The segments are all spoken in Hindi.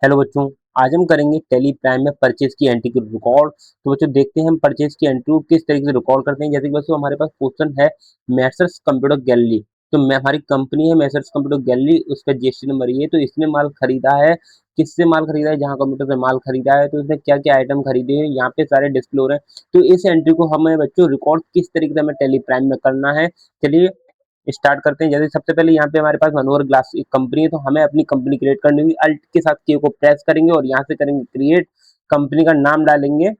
हेलो बच्चों, आज हम करेंगे टेली प्राइम में परचेज की एंट्री की रिकॉर्ड। तो बच्चों देखते हैं हम परचेज की एंट्री को किस तरीके से रिकॉर्ड करते हैं। जैसे कि बच्चों हमारे पास क्वेश्चन है मैसर्स कंप्यूटर गैलरी। तो मैं हमारी कंपनी है मैसर्स कंप्यूटर गैलरी, उसका जीएसटी नंबर ये। तो इसने माल खरीदा है, किससे माल खरीदा है, जहां कंप्यूटर से माल खरीदा है, तो इसने क्या क्या आइटम खरीदे हैं यहाँ पे सारे डिस्प्ले हो रहे हैं। तो इस एंट्री को हमें बच्चों रिकॉर्ड किस तरीके से हमें टेली प्राइम में करना है, चलिए स्टार्ट करते हैं। जैसे सबसे पहले यहाँ पे हमारे पास मनोहर ग्लास एक कंपनी है, तो हमें अपनी कंपनी क्रिएट करनी होगी। अल्ट के साथ के को प्रेस करेंगे और यहाँ से करेंगे क्रिएट, कंपनी का नाम डालेंगे।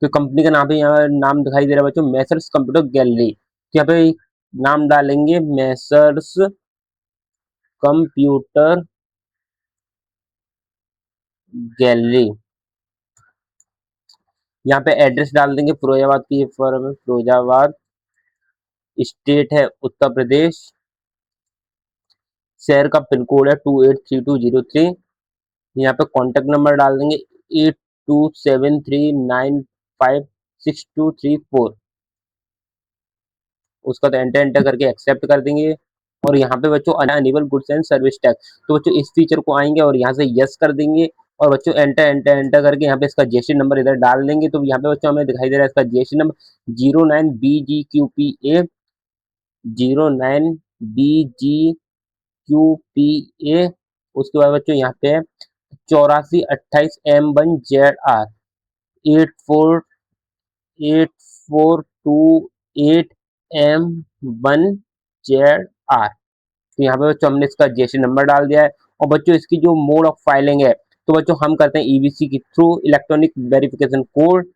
तो कंपनी का नाम पे यहाँ नाम दिखाई दे रहा है बच्चों, मैसर्स कंप्यूटर गैलरी। तो यहाँ पे नाम डालेंगे मैसर्स कंप्यूटर गैलरी। यहाँ पे एड्रेस डाल देंगे फिरोजाबाद की फर्म है, फिरोजाबाद। स्टेट है उत्तर प्रदेश। शहर का पिन कोड है 283203। यहाँ पे कॉन्टेक्ट नंबर डाल देंगे 8273956234। उसका तो एंटर एंटर करके एक्सेप्ट कर देंगे। और यहाँ पे बच्चों enable goods and service tax, तो बच्चों इस फीचर को आएंगे और यहाँ से यस कर देंगे। और बच्चों एंटर एंटर एंटर करके यहाँ पे इसका जीएसटी नंबर इधर डाल देंगे। तो यहाँ पे बच्चों हमें दिखाई दे रहा है इसका जीएसटी नंबर 09BGQPA 09BGQPA। उसके बाद बच्चों यहाँ पे 8428M1ZR 8428M1ZR। तो यहाँ पे बच्चों हमने इसका जीएसटी नंबर डाल दिया है। और बच्चों इसकी जो मोड ऑफ फाइलिंग है, तो बच्चों हम करते हैं ईबीसी के थ्रू, इलेक्ट्रॉनिक वेरिफिकेशन कोड।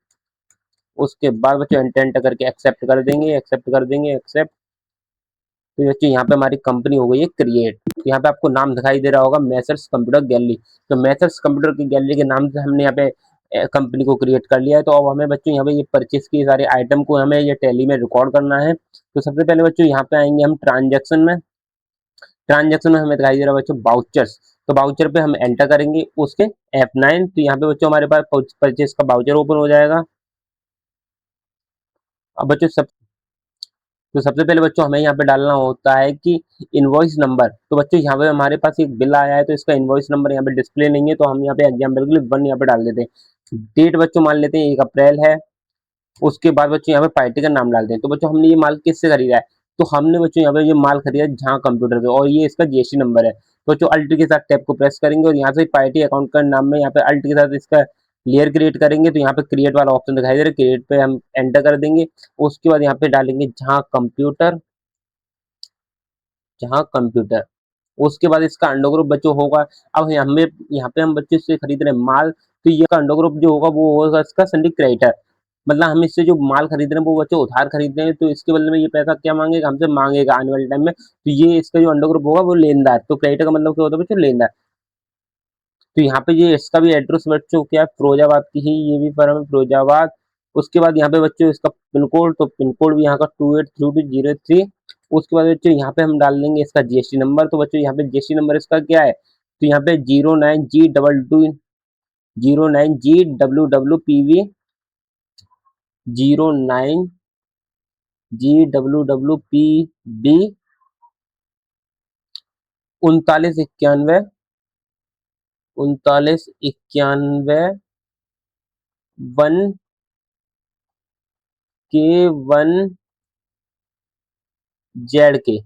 उसके बाद बच्चों एंटर एंटर करके एक्सेप्ट कर देंगे, एक्सेप्ट कर देंगे, एक्सेप्ट। तो बच्चों यहाँ पे हमारी कंपनी हो गई है क्रिएट। तो यहाँ पे आपको नाम दिखाई दे रहा होगा मैसर्स कंप्यूटर गैलरी। तो मैसर्स कंप्यूटर की गैलरी के नाम से हमने यहाँ पे कंपनी को क्रिएट कर लिया है। तो अब हमें बच्चों यहाँ पे ये परचेस के सारे आइटम को हमें ये टैली में रिकॉर्ड करना है। तो सबसे पहले बच्चों यहाँ पे आएंगे हम ट्रांजेक्शन में। ट्रांजेक्शन में हमें दिखाई दे रहा है बच्चों बाउचर्स। तो बाउचर पे हम एंटर करेंगे उसके F9। तो यहाँ पे बच्चों हमारे पास परचेस का बाउचर ओपन हो जाएगा। अब बच्चों तो सबसे पहले बच्चों हमें यहाँ पे डालना होता है कि इनवॉइस नंबर। तो बच्चों यहाँ पे हमारे पास एक बिल आया है, तो इसका इनवॉइस नंबर यहाँ पे डिस्प्ले नहीं है, तो हम यहाँ पे एग्जाम्पल के लिए 1 यहाँ पे डाल देते हैं। डेट बच्चों मान लेते हैं 1 अप्रैल है। उसके बाद बच्चों यहाँ पे पार्टी का नाम डालते हैं। तो बच्चों हमने ये माल किससे खरीदा है, तो हमने बच्चों यहाँ पे ये माल खरीदा है जहाँ कंप्यूटर पे, और ये इसका जीएसटी नंबर है। तो बच्चों अल्ट के साथ टैब को प्रेस करेंगे और यहाँ से पार्टी अकाउंट का नाम में यहाँ पे अल्ट के साथ इसका लेयर क्रिएट करेंगे। तो यहाँ पे क्रिएट वाला ऑप्शन दिखाई दे रहा है, क्रिएट पे हम एंटर कर देंगे। उसके बाद यहाँ पे डालेंगे जहाँ कंप्यूटर, जहाँ कंप्यूटर। उसके बाद इसका अंडर ग्रुप बच्चों होगा। अब हमें यहाँ पे हम बच्चे से खरीद रहे हैं माल, तो ये अंडर ग्रुप जो होगा वो होगा इसका संडे क्रेडिटर। मतलब हम इससे जो माल खरीद रहे हैं वो बच्चे उधार खरीद रहे हैं, तो इसके बदले में ये पैसा क्या मांगेगा, हमसे मांगेगा आने वाले टाइम में। तो ये इसका जो अंडर ग्रुप होगा वो लेनदार। तो क्रेडिटर का मतलब क्या होता है बच्चों, लेनदार। तो यहाँ पे ये इसका भी एड्रेस बच्चों क्या है, फिरोजाबाद की ही ये भी फर्म है, फिरोजाबाद। उसके बाद यहाँ पे बच्चों इसका पिन कोड, तो पिन कोड भी यहाँ का 283203। उसके बाद बच्चों यहाँ पे हम डाल देंगे इसका जीएसटी नंबर। तो बच्चों यहाँ पे जीएसटी नंबर इसका क्या है, तो यहाँ पे 09G00PV 3991 1K1 जेड के।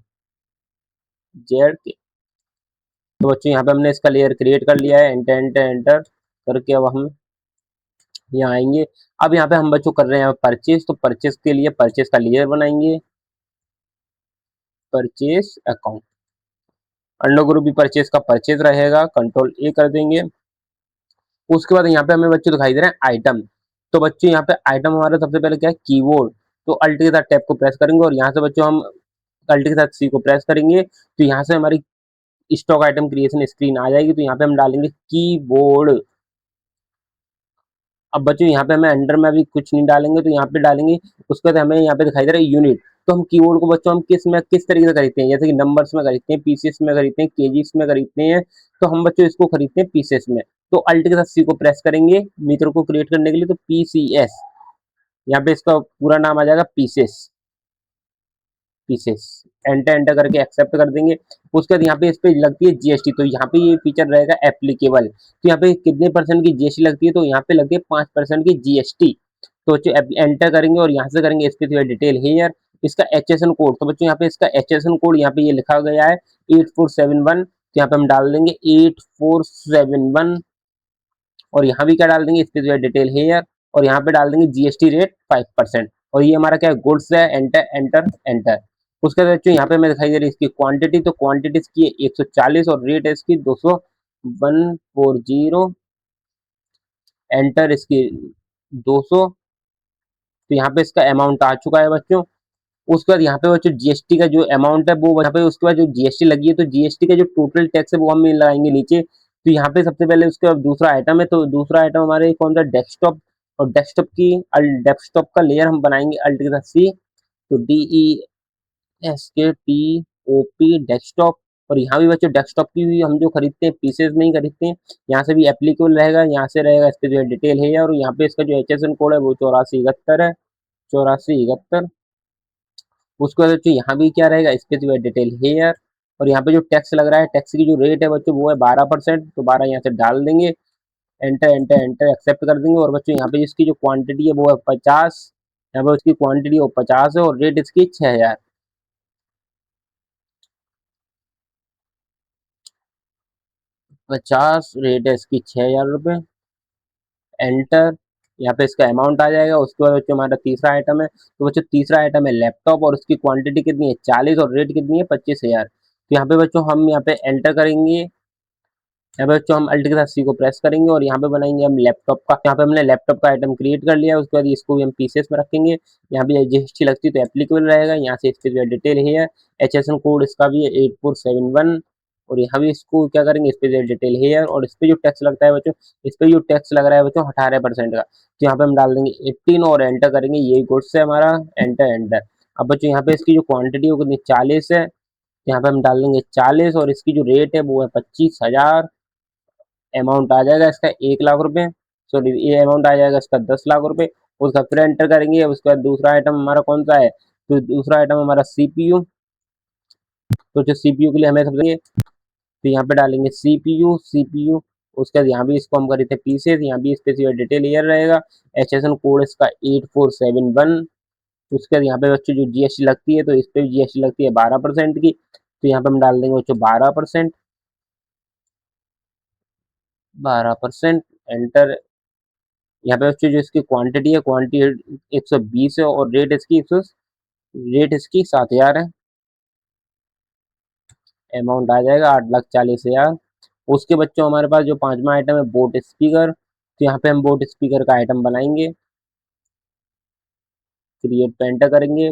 तो बच्चों यहाँ पे हमने इसका लेयर क्रिएट कर लिया है, एंटर एंटर एंटर करके अब हम यहाँ आएंगे। अब यहाँ पे हम बच्चों कर रहे हैं परचेज। तो परचेज के लिए परचेज का लेयर बनाएंगे, परचेज अकाउंट। अंडर ग्रुप भी परचेज का परचेज रहेगा, कंट्रोल ए कर देंगे। उसके बाद यहाँ पे हमें बच्चों दिखाई दे रहे हैं आइटम। तो बच्चों यहाँ पे आइटम हमारा सबसे पहले क्या है, कीबोर्ड। तो अल्ट के साथ टैब को प्रेस करेंगे और यहाँ से बच्चों हम अल्ट के साथ सी को प्रेस करेंगे। तो यहाँ से हमारी स्टॉक आइटम क्रिएशन स्क्रीन आ जाएगी। तो यहाँ पे हम डालेंगे कीबोर्ड। अब बच्चों यहाँ पे हमें अंडर में अभी कुछ नहीं डालेंगे, तो यहाँ पे डालेंगे। उसके बाद हमें यहाँ पे दिखाई दे रहा है यूनिट। तो हम कीबोर्ड को बच्चों हम किस तरीके से खरीदते हैं, जैसे कि नंबर्स में खरीदते हैं, पीसेस में खरीदते हैं, केजीस में खरीदते हैं। तो हम बच्चों इसको खरीदते हैं पीसेस में। तो अल्ट के साथ सी को प्रेस करेंगे मीटर को क्रिएट करने के लिए, तो पीसीएस। यहाँ पे इसका पूरा नाम आ जाएगा पीसेस। पीसेस। एंटर एंटर करके एक्सेप्ट कर देंगे। उसके बाद यहाँ पे इस पे लगती है जीएसटी, तो यहाँ पे ये फीचर रहेगा एप्लीकेबल। तो यहाँ पे कितने परसेंट की जीएसटी लगती है, तो यहाँ पे लगती है 5% की जीएसटी। तो बच्चों एंटर करेंगे और यहाँ से करेंगे स्पेसिफाई डिटेल हेयर। इसका एचएसएन कोड, तो बच्चों यहाँ पे इसका एचएसएन कोड यहाँ पे ये लिखा गया है 8471। तो यहाँ पे हम डाल देंगे 8471 और यहाँ भी क्या डाल देंगे स्पेसिफाई डिटेल हेयर और यहाँ पे डाल देंगे जीएसटी रेट 5%। और ये हमारा क्या गुड्स है, एंटर एंटर एंटर। उसके बाद बच्चों यहाँ पे मैं दिखाई दे रही है इसकी क्वांटिटी, तो क्वांटिटी इसकी है 140 और रेट है इसकी 200 140। एंटर इसकी 200। तो यहाँ पे इसका अमाउंट आ चुका है बच्चों। उसके बाद यहाँ पे बच्चों जीएसटी का जो अमाउंट है वो यहाँ पे, उसके बाद जो जीएसटी लगी है तो जीएसटी का जो टोटल टैक्स है वो हम लगाएंगे नीचे। तो यहाँ पे सबसे पहले उसका दूसरा आइटम है, तो दूसरा आइटम हमारे कौन सा, डेस्कटॉप। और डेस्कटॉप का लेयर हम बनाएंगे अल्ट के साथ सी, तो DESKTOP डेस्कटॉप। और यहाँ भी बच्चों डेस्कटॉप की भी हम जो खरीदते हैं पीसेस में ही खरीदते हैं, यहाँ से भी एप्लीकेबल रहेगा, यहाँ से रहेगा इस पे जो डिटेल है। और यहाँ पे इसका जो एचएसएन कोड है वो 8471 है, 8471। उसके बाद बच्चों यहाँ भी क्या रहेगा स्पेसिफाई डिटेल हेयर। और यहाँ पे जो टैक्स लग रहा है, टैक्स की जो रेट है बच्चों वो है 12%, तो 12 यहाँ से डाल देंगे। एंटर एंटर एंटर एक्सेप्ट कर देंगे। और बच्चों यहाँ पे इसकी जो क्वांटिटी है वो है 50। यहाँ पे उसकी क्वांटिटी वो 50 है और रेट इसकी 6000। 50 रेट है इसकी 6000 रुपये। एंटर। यहाँ पे इसका अमाउंट आ जाएगा। उसके बाद बच्चों हमारा तीसरा आइटम है, तो बच्चों तीसरा आइटम है लैपटॉप और उसकी क्वांटिटी कितनी है 40 और रेट कितनी है 25,000। तो यहाँ पे बच्चों हम यहाँ पे एंटर करेंगे। यहाँ पे बच्चों हम अल्ट के साथ सी को प्रेस करेंगे और यहाँ पे बनाएंगे हम लैपटॉप का। यहाँ पे हमने लैपटॉप का आइटम क्रिएट कर लिया है। उसके बाद इसको भी हम पीसेस में रखेंगे। यहाँ पे जीएसटी लगती है तो एप्लीकेबल रहेगा। यहाँ से इसके डिटेल है, एचएसएन कोड इसका भी है 8471। और यहाँ भी इसको क्या करेंगे इस पे डिटेल है। और इस पे जो टैक्स लगता है बच्चों, इस पे जो टैक्स लग रहा है बच्चों 18% का, तो यहाँ पे हम डाल देंगे 18 और एंटर करेंगे। यही गुड्स है हमारा, एंटर एंटर। अब बच्चों यहाँ पे इसकी जो क्वांटिटी है वो कितनी 40 है, यहाँ पे हम डाल देंगे 40 और इसकी जो रेट है वो है 25,000। अमाउंट आ जाएगा इसका 1,00,000 रुपए। सॉरी, ये अमाउंट आ जाएगा इसका 10,00,000 रुपए। उसका फिर एंटर करेंगे। उसके बाद दूसरा आइटम हमारा कौन सा है, तो दूसरा आइटम हमारा सीपीयू। तो जो सीपीयू के लिए हमें सबसे, तो यहाँ पे डालेंगे सीपीयू। उसके बाद यहाँ भी इसको हम करते हैं पीसेस। यहाँ भी स्पेसिफाइड डिटेल ईयर रहेगा, एचएसएन कोड इसका 8471। उसके बाद यहाँ पे बच्चों जो जीएसटी लगती है तो इस पे जीएसटी लगती है 12% की, तो यहाँ पे हम डाल देंगे बच्चों 12%। 12% एंटर। यहाँ पे बच्चों जो इसकी क्वांटिटी है, क्वांटिटी 120 है और रेट इसकी 7,000 है। अमाउंट आ जाएगा 8,40,000। उसके बच्चों हमारे पास जो पांचवा आइटम है बोट स्पीकर, तो यहाँ पे हम बोट स्पीकर का आइटम बनाएंगे। क्रिएट पे एंटर करेंगे।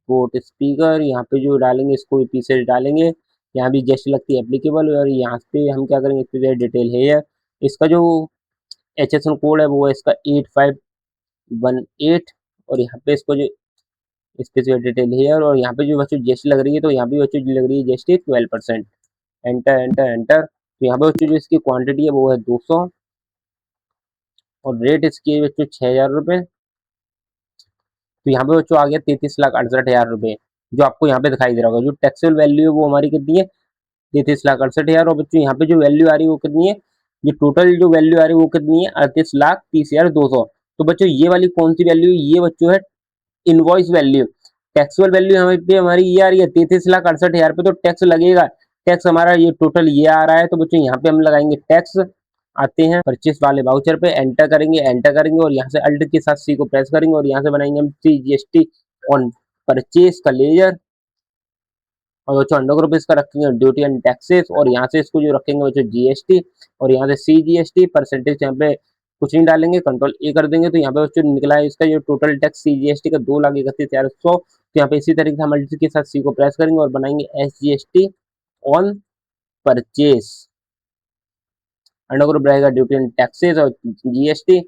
बोट स्पीकर यहाँ पे जो डालेंगे इसको भी पीसेस डालेंगे। यहाँ भी जस्ट लगती है एप्लीकेबल। और यहाँ पे हम क्या करेंगे, इसकी डिटेल है। इसका जो एचएसएन कोड है वो है इसका 8518। और यहाँ पे इसको जो स्पेसिफिक डिटेल है और यहाँ पे जो बच्चों जीएसटी लग रही है, तो यहाँ पे बच्चों जो लग रही है जीएसटी 12%। Enter enter enter. तो यहाँ पे बच्चों जो इसकी क्वांटिटी है वो है 200 और रेट इसकी है बच्चों 6,000 रुपये। तो यहाँ पे बच्चों आ गया 33,68,000 रुपये, जो आपको यहाँ पे दिखाई दे रहा होगा। जो टैक्सेबल वैल्यू है वो हमारी कितनी है 33,68,000। और बच्चों यहाँ पे जो वैल्यू आ रही है वो कितनी है, ये टोटल जो वैल्यू आ रही है वो कितनी है 38,30,200। तो बच्चों ये वाली कौन सी वैल्यू, ये बच्चों है इनवॉइस वैल्यू। टैक्सेबल वैल्यू हमारे पे हमारी ये आ रही है 33,68,000 पे, तो टैक्स लगेगा। टैक्स हमारा ये टोटल ये आ रहा है, तो बच्चों यहाँ पे हम लगाएंगे टैक्स। आते हैं परचेस वाले वाउचर पे, एंटर करेंगे और यहाँ से अल्ट के साथ सी को प्रेस करेंगे और यहाँ से बनाएंगे हम जीएसटी ऑन परचेस का लेजर। और बच्चों 100 रुपीज का रखेंगे ड्यूटी एंड टैक्सेस। और यहाँ से इसको जो रखेंगे बच्चों जीएसटी। और यहाँ से CGST परसेंटेज यहाँ पे कुछ नहीं डालेंगे, कंट्रोल ए कर देंगे। तो यहाँ पे बच्चों निकला है इसका जो टोटल टैक्स CGST का 2,31,100। तो यहाँ पे इसी तरीके से हम अल्ट के साथ सी को प्रेस करेंगे और बनाएंगे SGST ऑन परचेस। 100 रहेगा ड्यूटी एंड टैक्सेस और जीएसटी।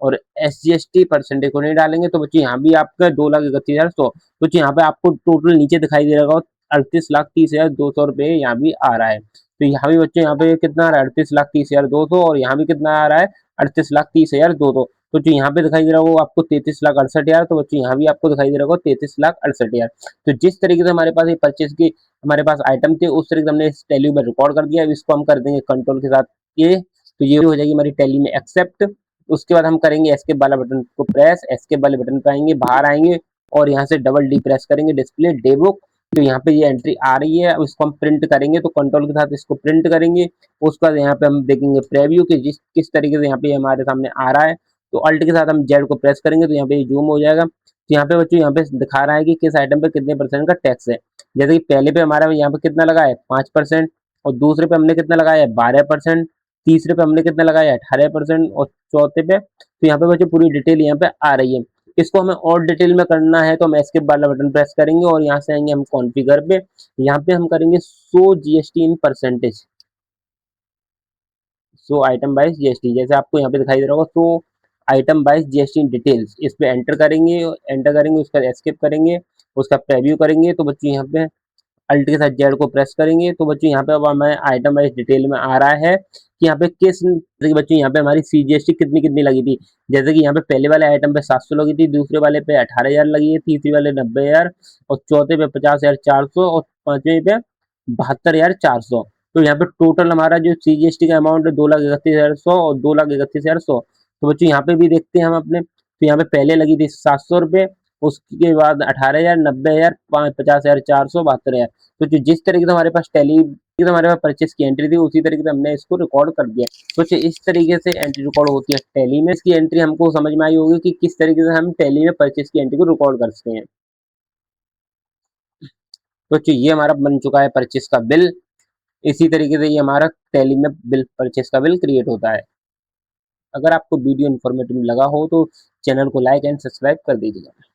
और SGST परसेंटेज को नहीं डालेंगे। तो बच्चों यहाँ भी आपका 2,31,100। बच्चों यहाँ पे आपको टोटल नीचे दिखाई दे रहा होगा 38,30,200 रुपये यहाँ भी आ रहा है। तो यहाँ भी बच्चों यहाँ पे कितना आ रहा है 38,30,200 और यहाँ भी कितना आ रहा है 38,30,200। तो जो यहाँ पे दिखाई दे रहा होगा वो आपको 33,68,000, तो बच्चों यहाँ भी आपको दिखाई दे रहा होगा 33,68,000। तो जिस तरीके से हमारे पास ये परचेज की हमारे पास आइटम थे उस तरीके से हमने इस टैली में रिकॉर्ड कर दिया। अब इसको हम कर देंगे कंट्रोल के साथ ये, तो ये हो जाएगी हमारी टैली में एक्सेप्ट। उसके बाद हम करेंगे एस्केप वाला बटन को प्रेस, एस्केप वाले बटन पे आएंगे, बाहर आएंगे और यहाँ से डबल डी प्रेस करेंगे, डिस्प्ले डे बुक। तो यहाँ पे ये एंट्री आ रही है, अब इसको हम प्रिंट करेंगे, तो कंट्रोल के साथ इसको प्रिंट करेंगे। उसके बाद यहाँ पे हम देखेंगे प्रीव्यू कि जिस किस तरीके से यहाँ पे हमारे सामने आ रहा है। तो अल्ट के साथ हम जेड को प्रेस करेंगे तो यहाँ पे जूम हो जाएगा। तो यहाँ पे बच्चों यहाँ पे दिखा रहा है कि किस आइटम पे कितने परसेंट का टैक्स है। जैसे कि पहले पे हमारा यहाँ पे कितना लगा है 5%, और दूसरे पे हमने कितना लगाया है 12%, तीसरे पे हमने कितना लगाया है 18%, और चौथे पे तो यहाँ पे बच्चों पूरी डिटेल यहाँ पे आ रही है। इसको हमें और डिटेल में करना है तो हम एस्केप वाला बटन प्रेस करेंगे और यहाँ से आएंगे हम कॉन्फ़िगर पे। यहाँ पे हम करेंगे show GST in percentage, show item wise GST, जैसे आपको यहाँ पे दिखाई दे रहा होगा show item wise GST details, इस पे एंटर करेंगे, एंटर करेंगे उसका एस्केप करेंगे, उसका प्रीव्यू करेंगे। तो बच्चों यहाँ पे अल्ट के साथ जेड को प्रेस करेंगे तो बच्चों यहाँ पे अब हमें आइटम वाइज डिटेल में आ रहा है कि यहाँ पे किस देखिए बच्चों यहाँ पे हमारी सीजीएसटी कितनी कितनी लगी थी। जैसे कि यहाँ पे पहले वाले आइटम पे 700 लगी थी, दूसरे वाले पे 18,000 लगी है, तीसरे वाले 90,000, और चौथे पे 50,400, और पांचवें पे 72,400। तो यहाँ पे टोटल हमारा जो सीजीएसटी का अमाउंट है 2,31,100 और 2,31,100। तो बच्चों यहाँ पे भी देखते हैं हम अपने, तो यहाँ पे पहले लगी थी 700 रुपये, उसके बाद 18,000, 90,000, 50,400, 72,000। तो जिस तरीके से हमारे पास टैली हमारे पास परचेस की एंट्री थी उसी तरीके से हमने इसको रिकॉर्ड कर दिया। तो इस तरीके से एंट्री रिकॉर्ड होती है टैली में। इसकी एंट्री हमको समझ में आई होगी कि किस तरीके से हम टैली में परचेस की एंट्री को रिकॉर्ड करते हैं। तो ये हमारा बन चुका है परचेस का बिल। इसी तरीके से ये हमारा टैली में बिल परचेस का बिल क्रिएट होता है। अगर आपको वीडियो इन्फॉर्मेटिव लगा हो तो चैनल को लाइक एंड सब्सक्राइब कर दीजिएगा।